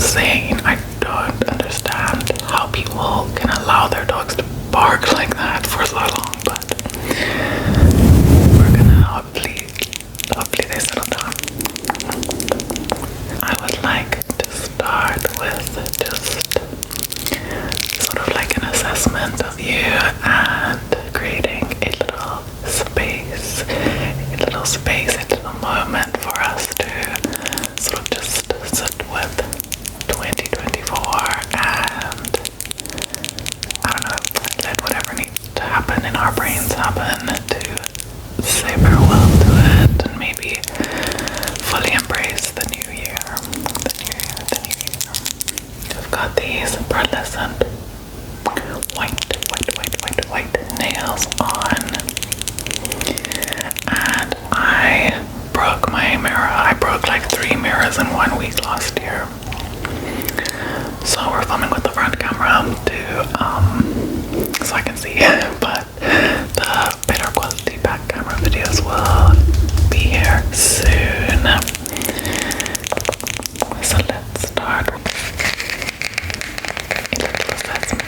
insane. I don't understand how people can allow their dogs to bark like that for so long, but we're gonna hopefully they settle down. I would like to start with just sort of like an assessment of you and creating a little space, a little moment for us to sort of just sit with 2024 and I don't know, let whatever needs to happen in our brains happen to say farewell to it and maybe fully embrace the new year. We've got these pearlescent white nails on, and I broke my mirror. I broke like 3 mirrors in 1 week last year. So we're filming with the front camera to so I can see, but the better quality back camera videos will be here soon. So let's start with a little assessment.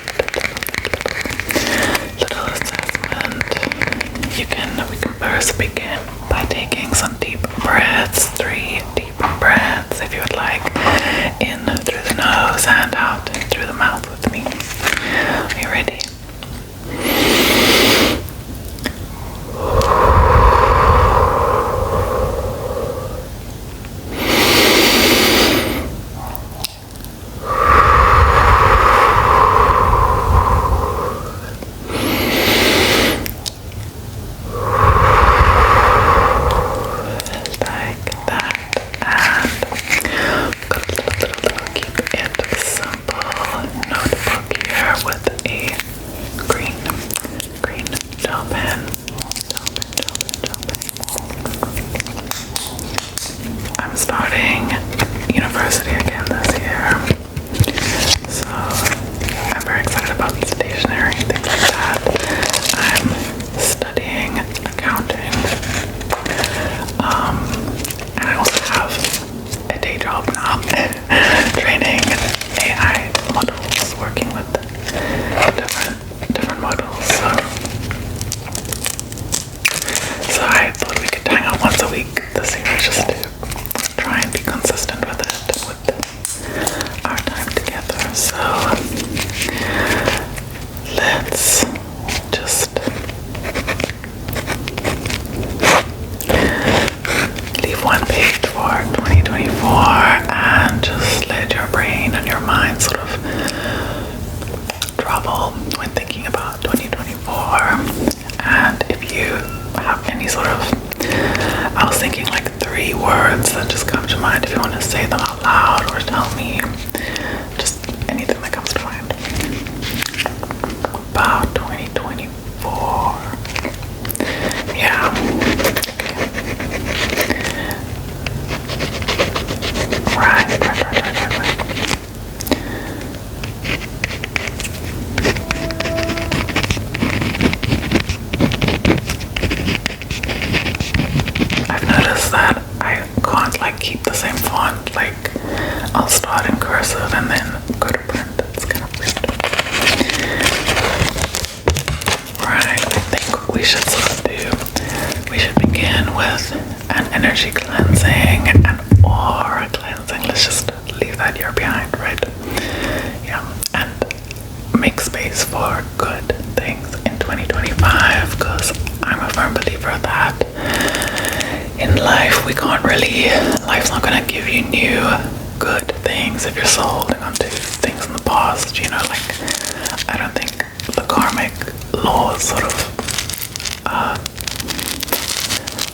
We can first begin by taking some deep breaths, 3 deep breaths if you would like, in through the nose and out through the mouth with me. Are you ready? I'm starting university again this year, so I'm very excited about stationery and things like that. I'm studying accounting, and I also have a day job now, training AI models, working with different models. So I thought we could hang out once a week this year just to try and be consistent with it, with our time together. So let's just leave one page for 2024 and just let your brain and your mind sort of travel when thinking about 2024. And if you have any sort of, I was thinking like 3 words that just come to mind, if you want to say them out loud or tell me just anything that comes to mind about 2024. Yeah. Right. I've noticed that I can't like keep the same font. Like I'll start in cursive and then go to print. It's kind of weird. Right, I think we should begin with an energy cleansing, an aura cleansing. Let's just leave that year behind, right? Yeah, and make space for good things in 2025, because I'm a firm believer that in life life's not gonna give you new good things if you're still holding on to things in the past, you know. Like I don't think the karmic laws sort of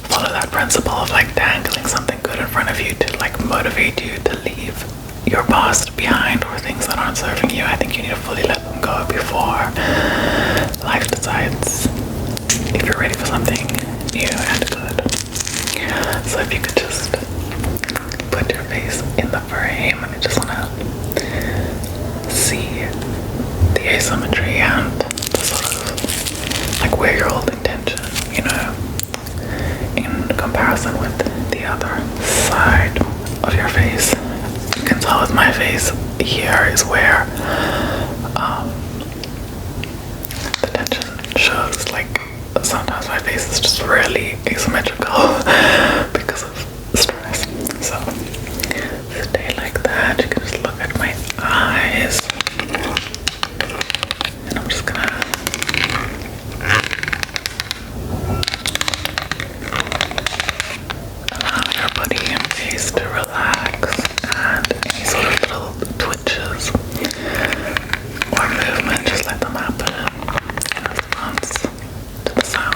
follow that principle of like dangling something good in front of you to like motivate you to leave your past behind or things that aren't serving you. I think you need to fully let them go before life decides if you're ready for something new and good. So if you could just put your face in the frame, I just want to see the asymmetry and the sort of like where you're holding tension, you know, in comparison with the other side of your face. You can tell with my face here is where the tension shows. Like sometimes my face is just really asymmetrical because of stress. So stay like that. You can just look at my eyes, and I'm just gonna allow your body and face to relax, and any sort of little twitches or movement, just let them happen in response to the sound.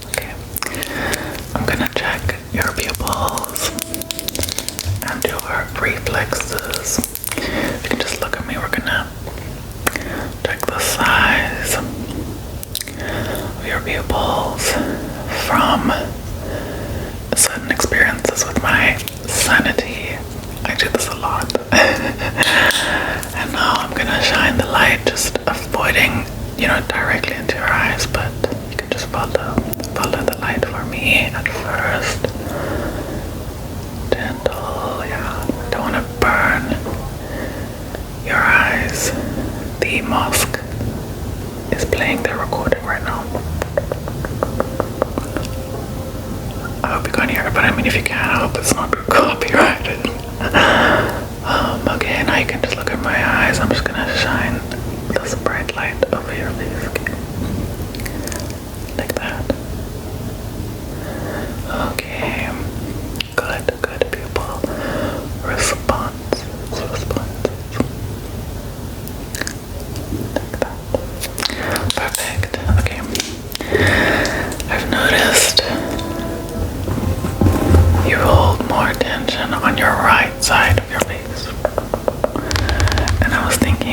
Okay, I'm gonna check your pupils and your reflexes. You can just look at me. We're gonna check the size of your pupils from certain experiences with my sanity. I do this a lot. And now I'm gonna shine the light, just avoiding, directly into your eyes, but you can just follow the light for me at first. Gentle, yeah. Don't want to burn your eyes. The mosque is playing the recording right now. I hope you can't hear it, but I mean, if you can, I hope it's not copyrighted. Okay, now you can just look at my eyes. I'm just gonna shine this bright light over your face, okay? Like that. Okay. Good pupil response. Like that. Perfect. Okay. I've noticed you hold more tension on your right side of your face. And I was thinking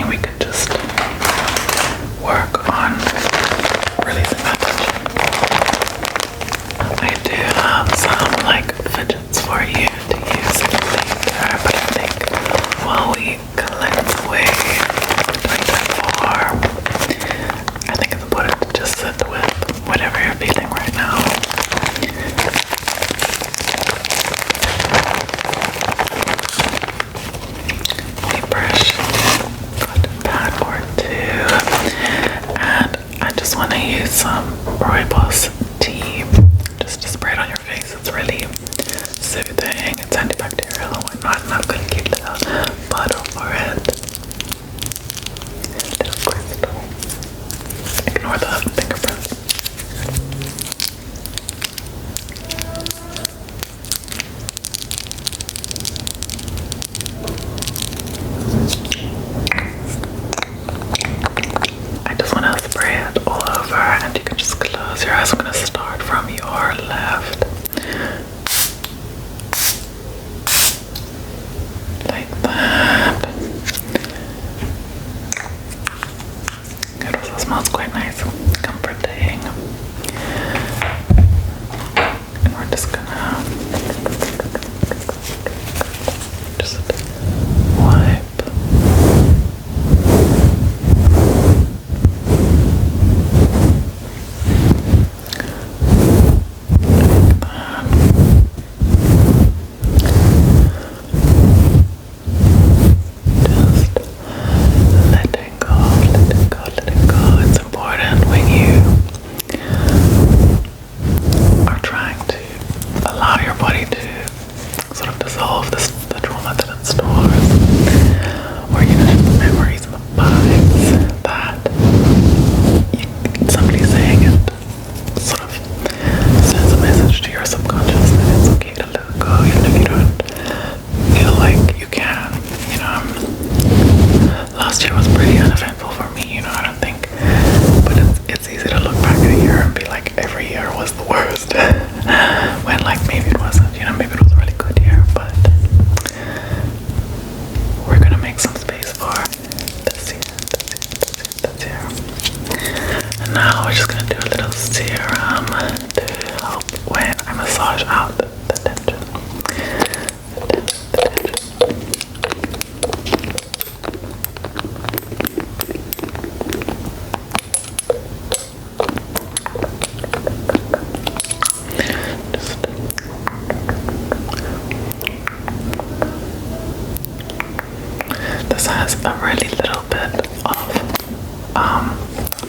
this has a really little bit of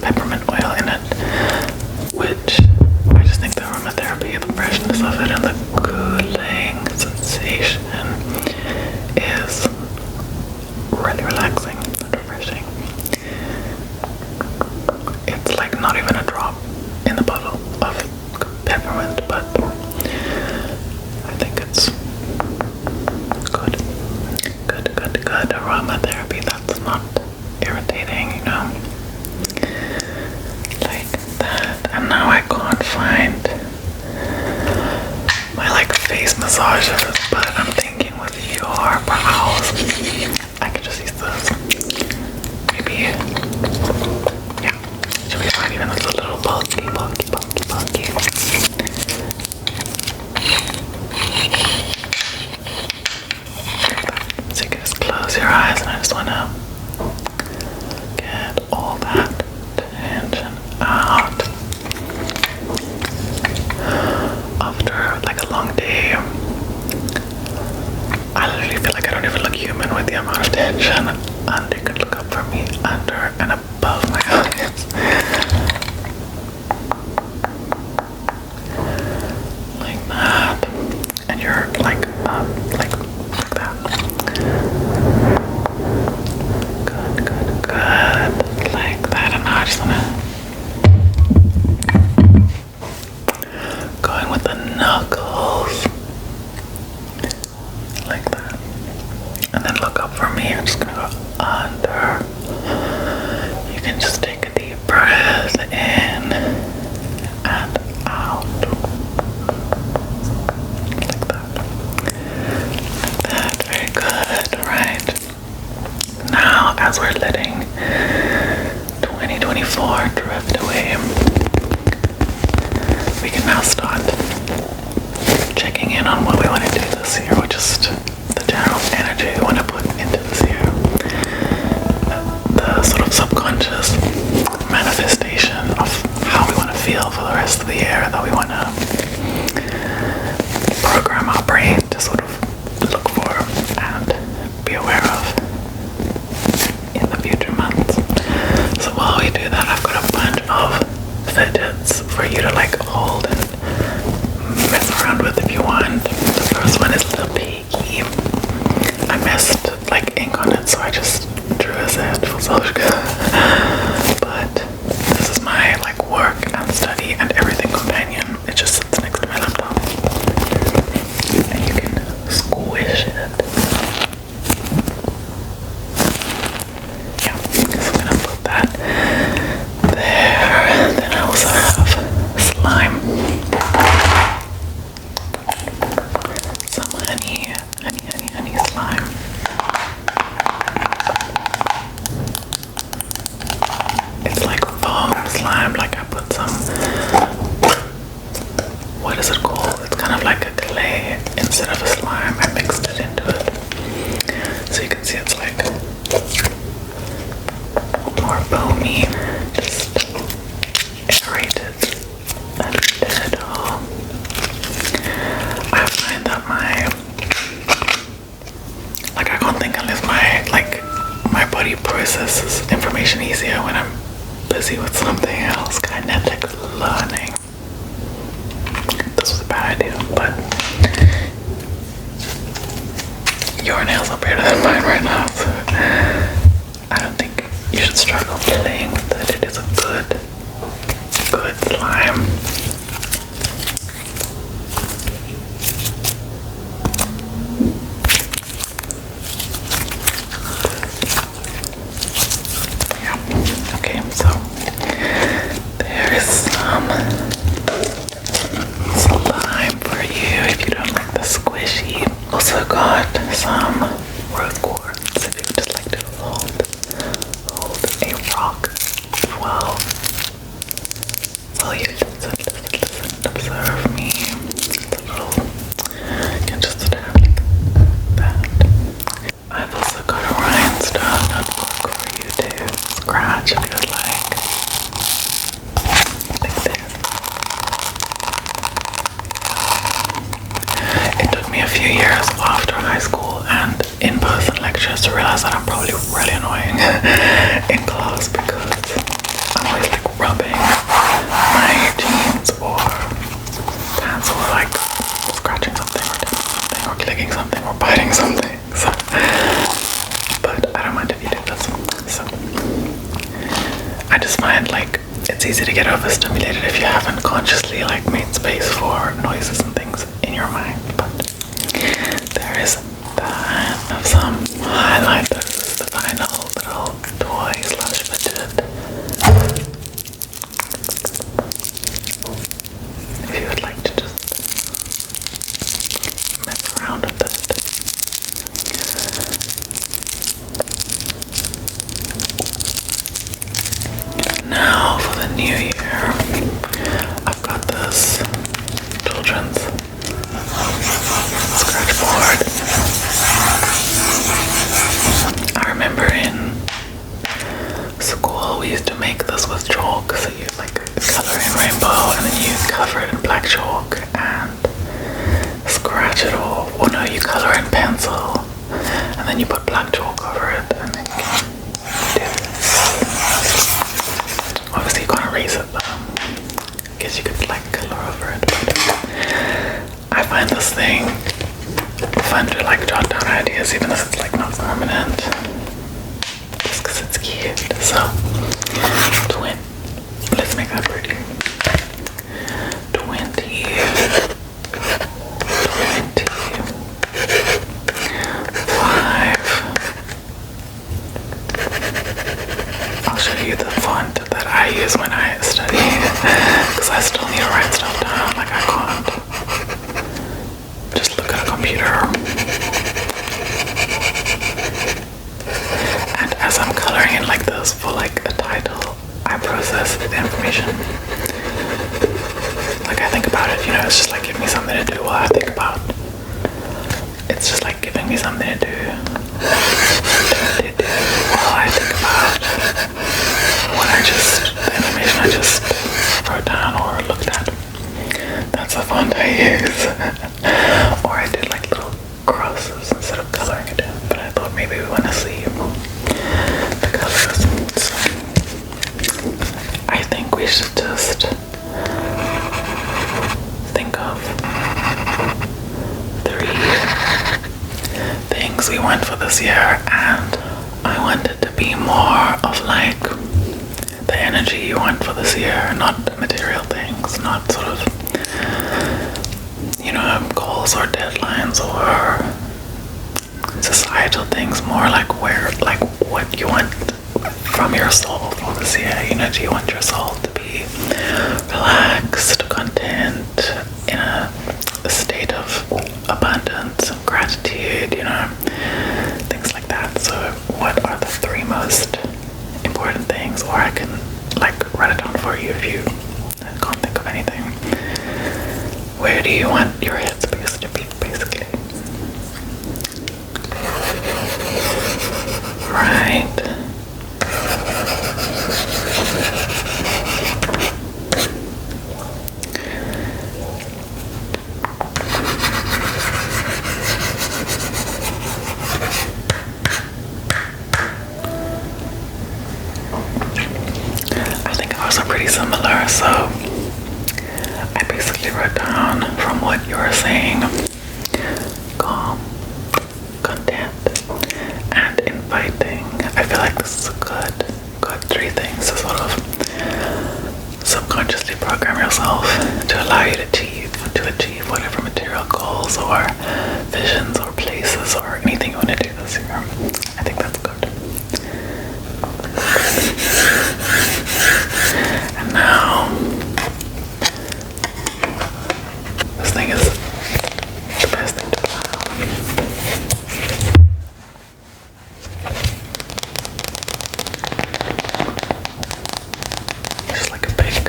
peppermint oil in it, which I just think the aromatherapy, the freshness of it, and the cooling sensation is really relaxing and refreshing. It's like not even a drop in the bottle of peppermint, but I think it's good aromatherapy that's not irritating, you know, like that. And now I can't find my like face massages, but I'm thinking with your brows I could just use this. Maybe, yeah, should be fine even though it's a little bulky. So you can just close your eyes, and I just want to get all that tension out. After like a long day, I literally feel like I don't even look human with the amount of tension. And you can look up for me under and above my eyes. Like that. And you're like up, like that. Good. Like that. And now I just wanna go in with the knuckles. Like that. And then look up for me. I'm just gonna go under. You can just take a deep breath in and out. Like that. Like that. Very good. Right. Now, as we're letting 2024 drift away, we can now start checking in on what we want to do this year, or just the general energy we want to put into this year. The sort of subconscious manifestation of how we want to feel for the rest of the year, that we want to program our brain to sort of look for and be aware of in the future months. So while we do that, I've got a bunch of fidgets for you to like hold and mess around with if you want. The first one is a little piggy. I missed like ink on it, so I just drew a Z for Solskjaer. But this is my like work and study and everything companion. It just sits next to my laptop, and you can squish it. Yeah, so I'm gonna put that there. Then I also have slime. Some honey slime. It's like foam slime, like I put some, what is it called? It's kind of like a clay instead of a slime. I mixed it into it. So you can see it's like more foamy, just aerated a little. I find that I can't think unless my body processes information easier when I'm busy with something else. Kinetic learning. This was a bad idea, but your nails are better than mine right now, so I don't think you should struggle playing with it. It is a good slime. Okay, so there is some slime for you if you don't like the squishy. Also got some rose quartz if you would just like to hold a rock realize that I'm probably really annoying in class because I'm always like rubbing my jeans or pants or like scratching something or doing something or clicking something or biting something. So, but I don't mind if you do this. So I just find like it's easy to get overstimulated if you haven't consciously like made space for noises and things in your mind. But there is that of some highlighters, the final little toy slash fidget. If you would like to just mess around with it. Now for the new year, I've got this children's scratch board. I remember in school we used to make this with chalk, so you like color in rainbow and then you cover it in black chalk and scratch it off. Or no, you color in pencil and then you put black chalk over it and then you can do this. Obviously you can't erase it, but I guess you could like color over it. But I find this thing fun to like jot down ideas even if it's like not permanent. Just because it's cute. So, let's make that pretty. 25. I'll show you the font that I use when I study because I still need to write stuff down. Like I can't just look at a computer. And as I'm coloring in like this for like a title, I process the information. Like I think about it, you know, it's just like give me something to do while I think about. It's just like giving me something to do while I think about the information I just wrote down or looked at. That's the font I use. Or I did like little crosses instead of coloring it in, but I thought maybe we want to see the colors. So I think we should just think of 3 things we want for this year, and I want it to be more of like the energy you want for this year, not material things, not sort of, you know, goals or deadlines or societal things, more like where, like what you want from your soul for this year. You know, do you want your soul to be relaxed, content, in a state of abundance and gratitude, you know, things like that. So what are the 3 most important things? Or I can like write it down for you if you can't think of anything. Where do you want your headspace to be, basically? Right. I think ours are pretty similar, so I basically wrote down from what you were saying: calm, content, and inviting. I feel like this is a good 3 things to sort of subconsciously program yourself to allow you to achieve whatever material goals or visions or places or anything you want to do this year. I think that's good. And now, this thing is the best thing to plan. Just like a big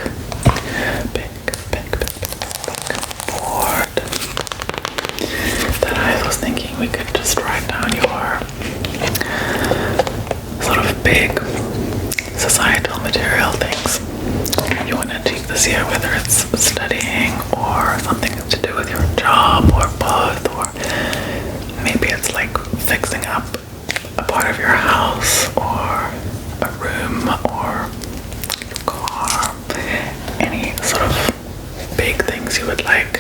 board that I was thinking we could just write down your sort of big societal material things you want to achieve this year, whether it's studying or something to do with your job or both, or maybe it's like fixing up a part of your house or a room or your car, any sort of big things you would like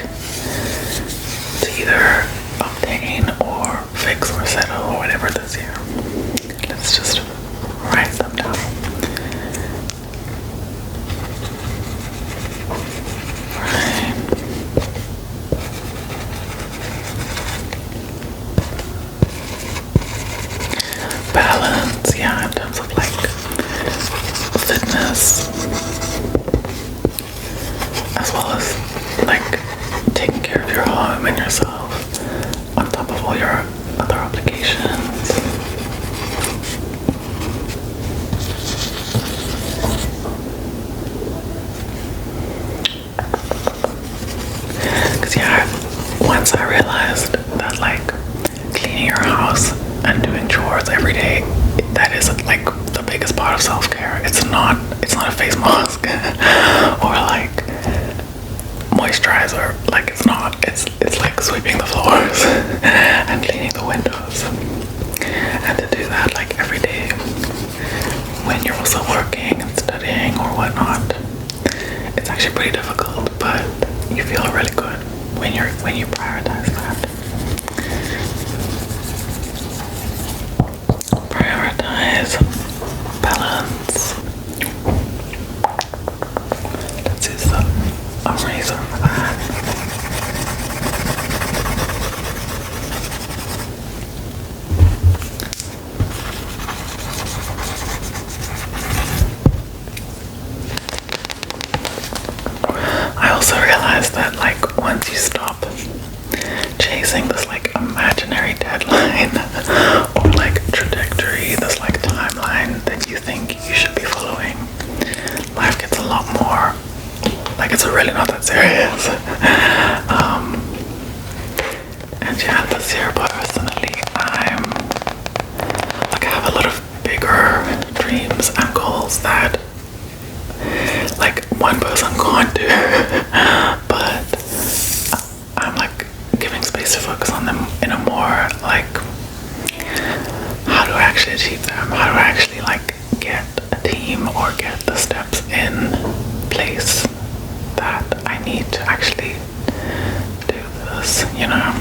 to either obtain or fix or settle or whatever this year. Let's just write them down. Right. Balance, yeah, in terms of like fitness, as well as like taking care of your home and yourself on top of all your other obligations. Because yeah, once I realized that like cleaning your house and doing chores every day, that is like the biggest part of self-care. It's not a face mask or like moisturizer. Like it's like sweeping the floors and cleaning the windows. And to do that like every day when you're also working and studying or whatnot, it's actually pretty difficult, but you feel really good when you prioritize that. Prioritize balance. Let's use the eraser for that. I also realized that like once you stop chasing this like imaginary deadline or like trajectory, this like timeline that you think you should be following, life gets a lot more like it's really not that serious. And yeah, this year personally, I have a lot of bigger dreams and goals that like one person can't do, but I'm like giving space to focus on them in a more like, how do I actually achieve them? How do I actually like get a team or get the steps in place that I need to actually do this, you know?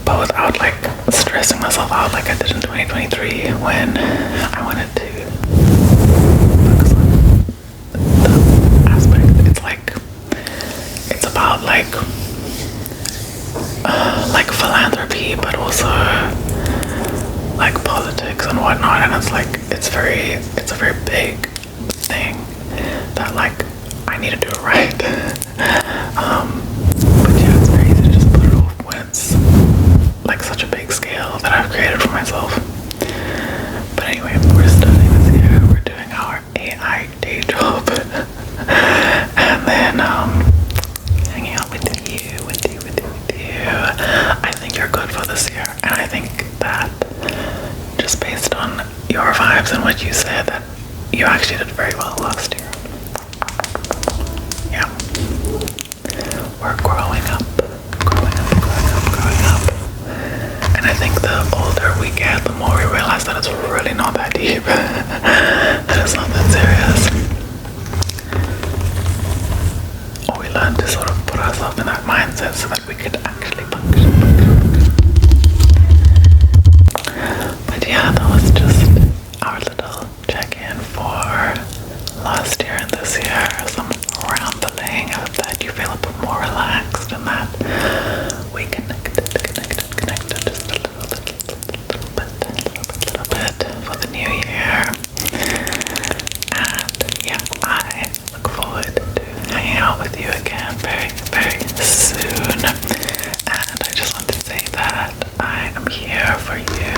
But without like stressing myself out like I did in 2023 when I wanted to focus on the aspect. It's like, it's about like philanthropy, but also like politics and whatnot, and it's like it's a very big thing that like I need to do it right. But yeah, it's very easy to just put it off when it's like such a big scale that I've created for myself. But anyway, we're studying this year, we're doing our AI day job, and then hanging out with you. I think you're good for this year, and I think that just based on your vibes and what you said, that you actually did very well last year. Yeah. We're growing up. And I think the older we get, the more we realize that it's really not that deep. That it's not that serious. Or we learn to sort of put ourselves in that mindset so that we could actually function. But yeah, that was just our little check-in for last year and this year. Some rambling. I hope that you feel a bit more relaxed and that we connected just a little bit for the new year. And yeah, I look forward to hanging out with you again very, very soon. And I just want to say that I am here for you